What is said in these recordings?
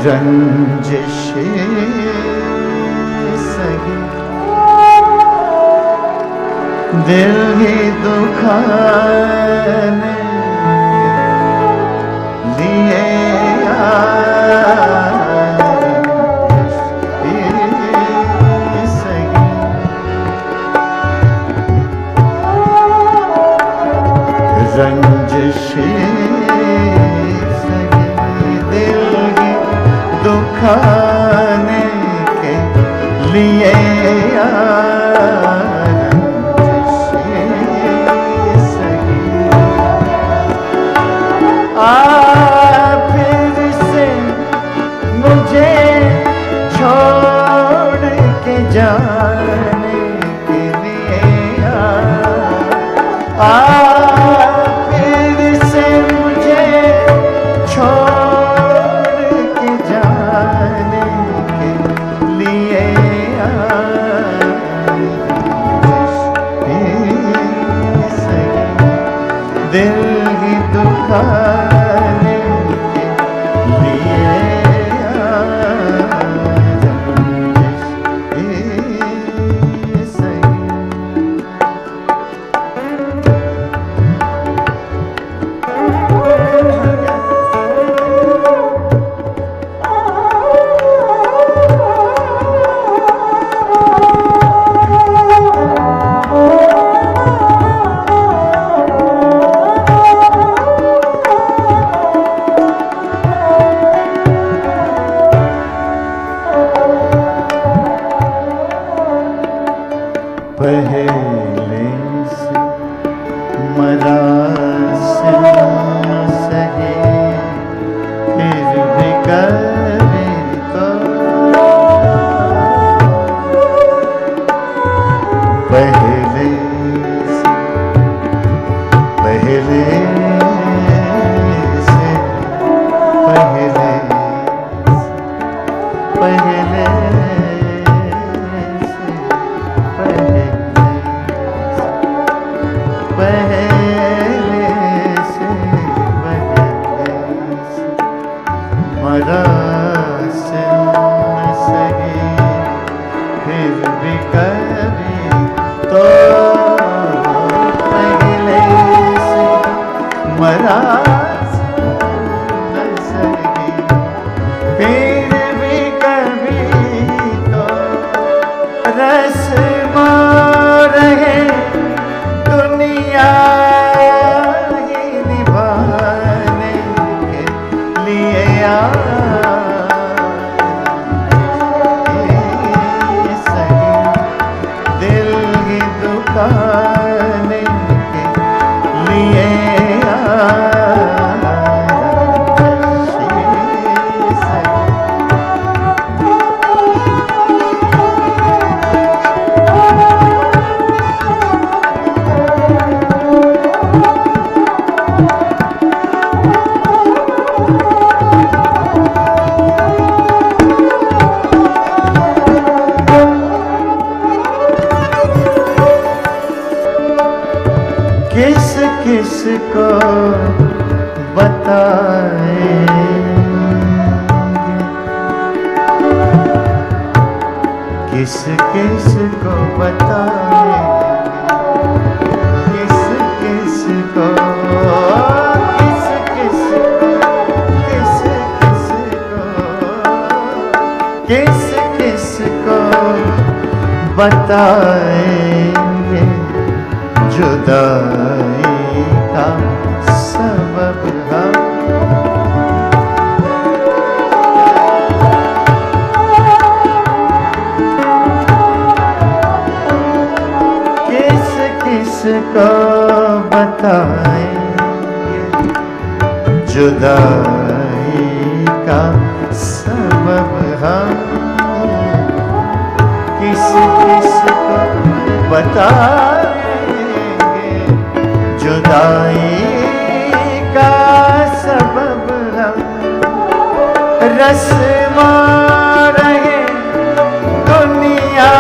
रंजिश सही दिल ही दुखाने लिए रंजिश सही दिल ही दुखाने के लिए फिर से मुझे छोड़ के जाने के लिए फिर से मुझे छोड़ के जाने के लिए दिल ही दुखाने के लिए सही। पहले से मरा से सही फिर भी कभी तो पहले से पहले से पहले पहले मरा से सही फिर भी कभी तो पहले से मरा से सही फिर भी कभी तो रस्म रहे दुनिया ही निभाने के लिए सही दिल ही दुखाने के लिए किस किस को बताएंगे किस किस को बताएंगे किस किस को किस किस को किस किस को बताएंगे जुदाई का सबब हम किस किस को बताएंगे जुदाई का सबब हम किस किस को बताएंगे जुदाई का सबब हम रस्म रहे दुनिया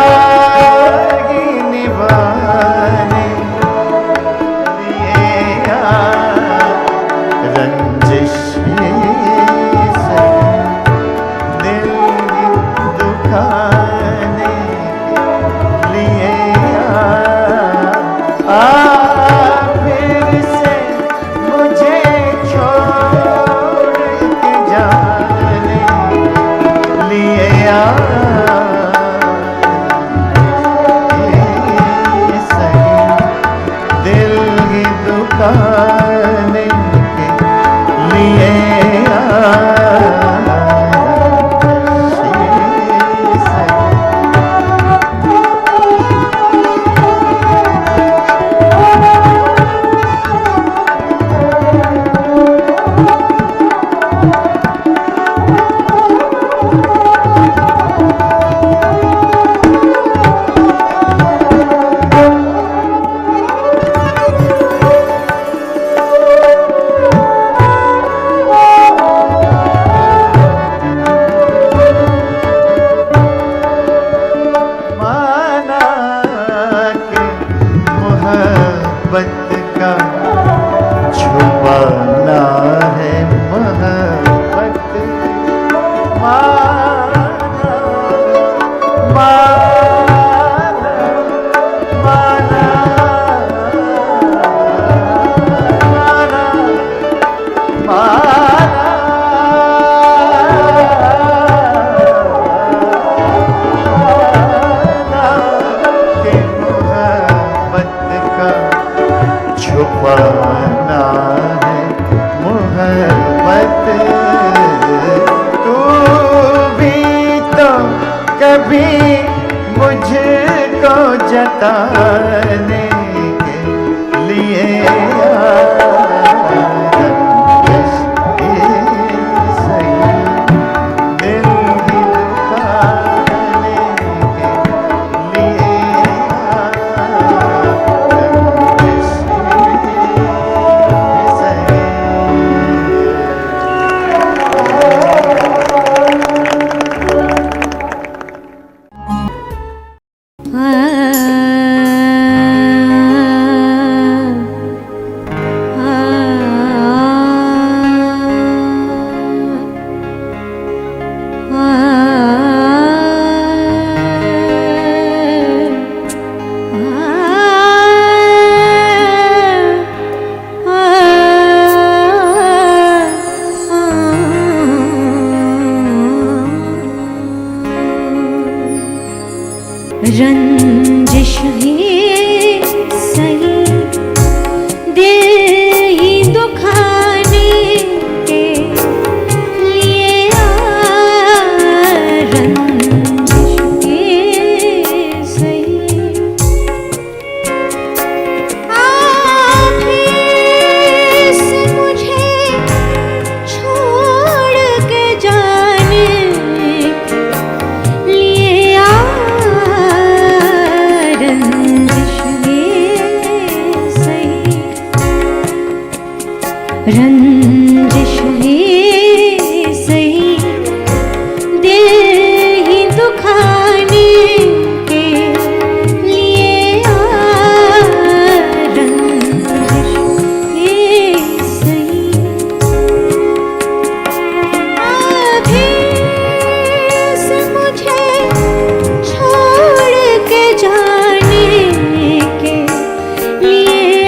ही निभाने लिए रंजिश दुखाने के लिए छुपाना है मोहब्बत। तू भी तो कभी मुझको जताने के लिए रंजिश ही सही दिल ही दुखाने के लिए रंजिश ही सही आप से मुझे छोड़ के जाने रंजिश ही सही दिल ही दुखाने के लिए रंजिश ही सही अभी से मुझे छोड़ के जाने के लिए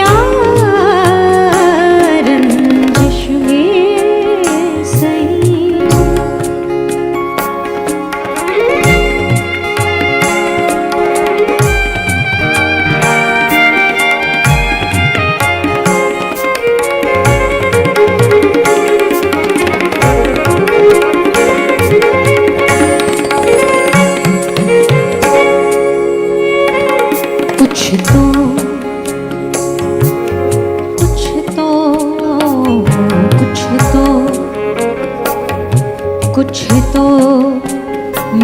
कुछ तो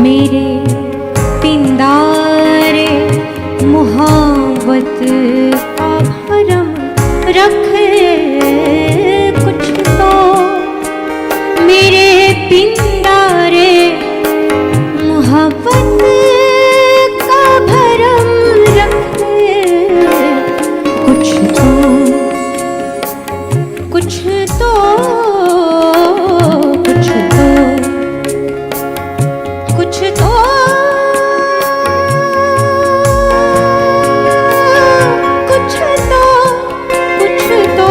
मेरे पिंदारे मोहब्बत का भरम रखे। कुछ तो मेरे पिंदारे मोहब्बत का भरम रखे। कुछ तो कुछ तो कुछ तो कुछ तो कुछ तो कुछ तो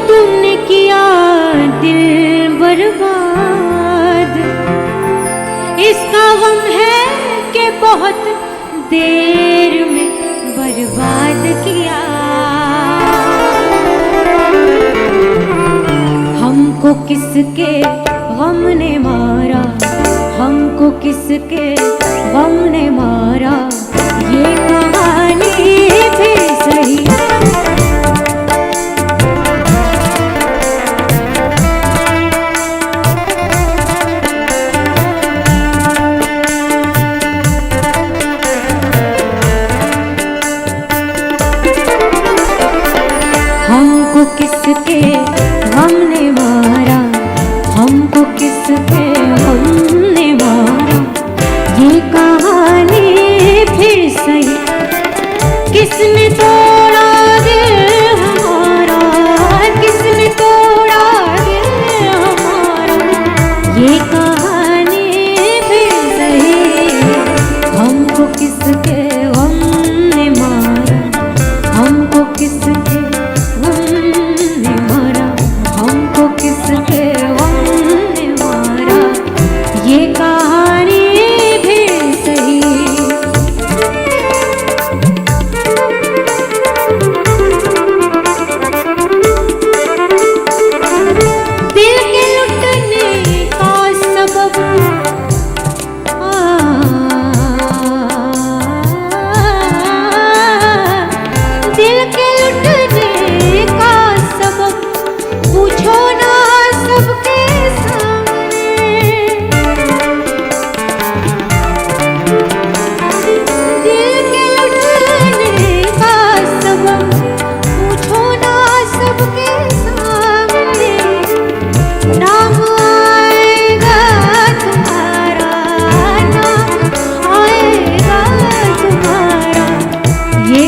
तुमने किया दिल बर्बाद, इसका गम है कि बहुत देर में बर्बाद किया। हमको किसके गम ने मारा, हमको किसके गम ने मारा, ये कहानी फिर सही। हमको किसके गम ने मारा, हमको किसके गम ने मारा, ये कहानी फिर सही। किसने तोड़ा दिल हमारा, किसने तोड़ा दिल हमारा, ये कहानी फिर सही। हमको किसके गम ने मारा, हमको किसके गम ने मारा, हमको किसके गम ने मारा, ये कहानी फिर सही। दिल के लुटने का सबब दिल के लुटने का सबब पूछो ना सबके सामने। दिल के लुटने का सबब पूछो ना सबके सामने। नाम आएगा तुम्हारा, नाम आएगा तुम्हारा, ये